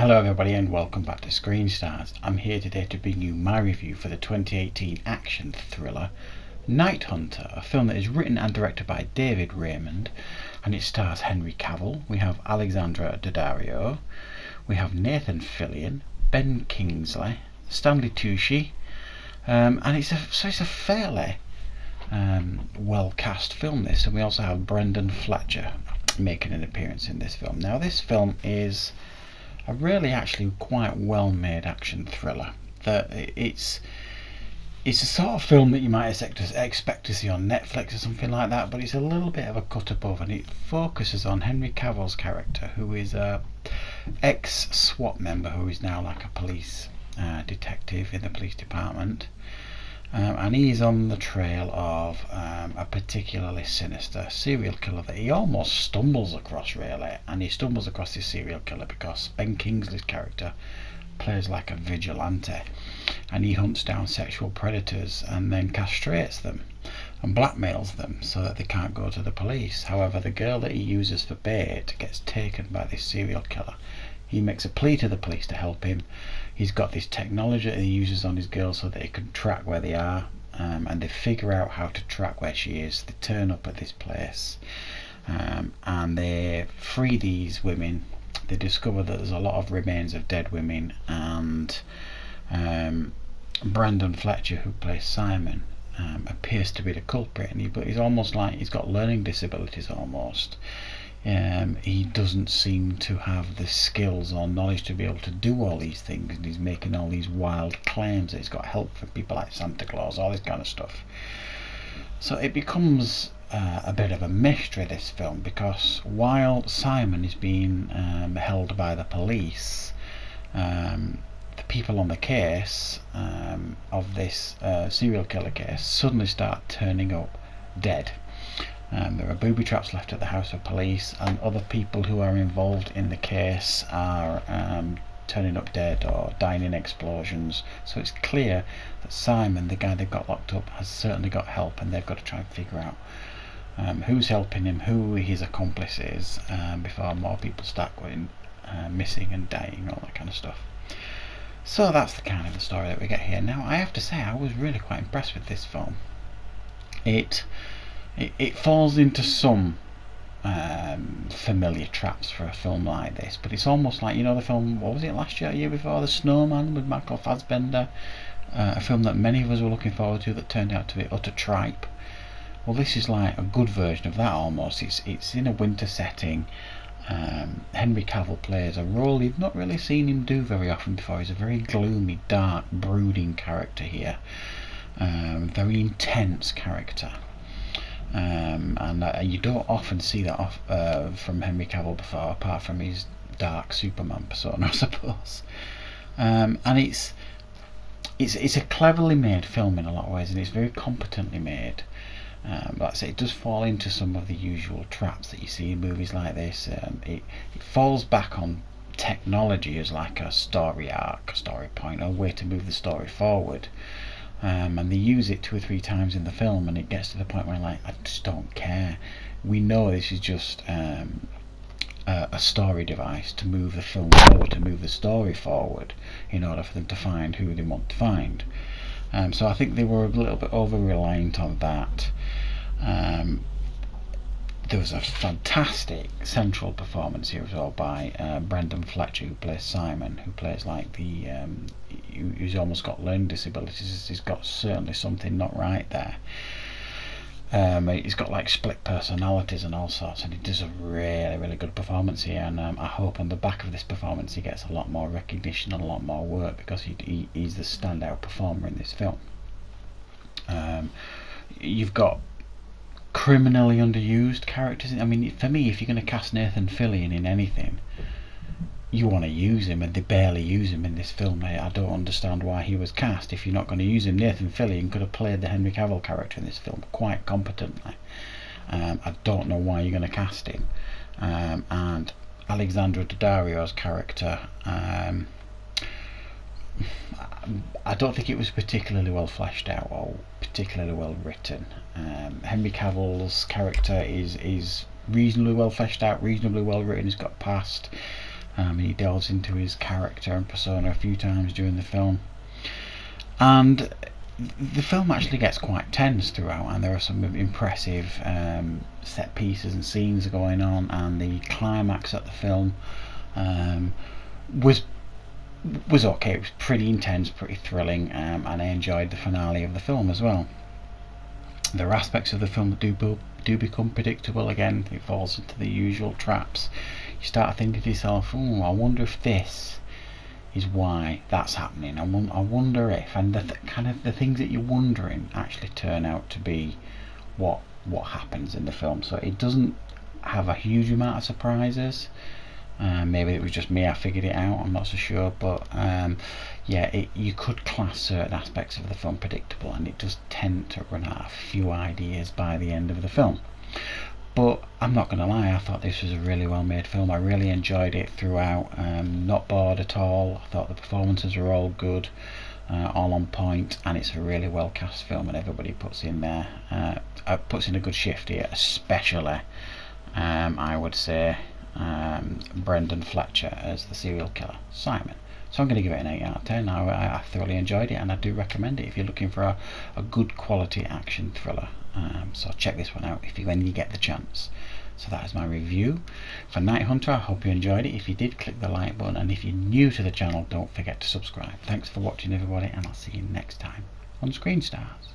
Hello everybody and welcome back to Screen Stars. I'm here today to bring you my review for the 2018 action thriller Night Hunter, a film that is written and directed by David Raymond, and it stars Henry Cavill. We have Alexandra Daddario, we have Nathan Fillion, Ben Kingsley, Stanley Tucci, and it's a fairly well cast film this, and we also have Brendan Fletcher making an appearance in this film. Now this film is a really actually quite well made action thriller. It's a sort of film that you might expect to see on Netflix or something like that, but it's a little bit of a cut above, and it focuses on Henry Cavill's character, who is a ex-SWAT member who is now like a police detective in the police department, and he's on the trail of a particularly sinister serial killer that he almost stumbles across, really. And he stumbles across this serial killer because Ben Kingsley's character plays like a vigilante, and he hunts down sexual predators and then castrates them and blackmails them so that they can't go to the police. However, the girl that he uses for bait gets taken by this serial killer. He makes a plea to the police to help him. He's got this technology that he uses on his girl so that he can track where they are, and they figure out how to track where she is. They turn up at this place, and they free these women. They discover that there's a lot of remains of dead women, and Brendan Fletcher, who plays Simon, appears to be the culprit, but he's almost like he's got learning disabilities almost. He doesn't seem to have the skills or knowledge to be able to do all these things, and he's making all these wild claims that he's got help from people like Santa Claus, all this kind of stuff. So it becomes a bit of a mystery, this film, because while Simon is being held by the police, the people on the case of this serial killer case suddenly start turning up dead. There are booby traps left at the house of police, and other people who are involved in the case are turning up dead or dying in explosions. So it's clear that Simon, the guy that got locked up, has certainly got help, and they've got to try and figure out who's helping him, who his accomplice is, before more people start going missing and dying, all that kind of stuff. So that's the kind of the story that we get here. Now I have to say, I was really quite impressed with this film. It falls into some familiar traps for a film like this, but it's almost like, the film, what was it, last year, year before, The Snowman with Michael Fassbender, a film that many of us were looking forward to that turned out to be utter tripe. Well, this is like a good version of that almost. It's in a winter setting. Henry Cavill plays a role you've not really seen him do very often before. He's a very gloomy, dark, brooding character here, very intense character. And you don't often see that from Henry Cavill before, apart from his dark Superman persona, I suppose. And it's a cleverly made film in a lot of ways, and it's very competently made. Like I say, it does fall into some of the usual traps that you see in movies like this. It falls back on technology as like a story arc, a story point, a way to move the story forward. And they use it 2 or 3 times in the film, and it gets to the point where I just don't care. We know this is just a story device to move the film forward, to move the story forward, in order for them to find who they want to find. So I think they were a little bit over-reliant on that. There was a fantastic central performance here as well by Brendan Fletcher, who plays Simon, who plays like who's almost got learning disabilities. He's got certainly something not right there. He's got like split personalities and all sorts, and he does a really, really good performance here, and I hope on the back of this performance he gets a lot more recognition and a lot more work, because he's the standout performer in this film. You've got criminally underused characters. I mean, for me, if you're going to cast Nathan Fillion in anything, you want to use him, and they barely use him in this film. I don't understand why he was cast. If you're not going to use him, Nathan Fillion could have played the Henry Cavill character in this film quite competently. I don't know why you're going to cast him. And Alexandra Daddario's character, I don't think it was particularly well fleshed out or particularly well written. Henry Cavill's character is reasonably well fleshed out, reasonably well written. He's got past. He delves into his character and persona a few times during the film, and the film actually gets quite tense throughout, and there are some impressive set pieces and scenes going on, and the climax of the film was okay. It was pretty intense, pretty thrilling, and I enjoyed the finale of the film as well. There are aspects of the film that do become predictable again. It falls into the usual traps. You start thinking to yourself, oh, I wonder if this is why that's happening. I wonder if, and the things that you're wondering actually turn out to be what happens in the film. So it doesn't have a huge amount of surprises. Maybe it was just me, I figured it out, I'm not so sure, but you could class certain aspects of the film predictable, and it does tend to run out of a few ideas by the end of the film. But I'm not going to lie, I thought this was a really well made film. I really enjoyed it throughout, not bored at all. I thought the performances were all good, all on point, and it's a really well cast film, and everybody puts in a good shift here, especially I would say Brendan Fletcher as the serial killer, Simon. So I'm going to give it an 8 out of 10. I thoroughly enjoyed it, and I do recommend it if you're looking for a good quality action thriller. So check this one out when you get the chance. So that is my review for Night Hunter. I hope you enjoyed it. If you did, click the like button, and if you're new to the channel, don't forget to subscribe. Thanks for watching, everybody, and I'll see you next time on Screen Stars.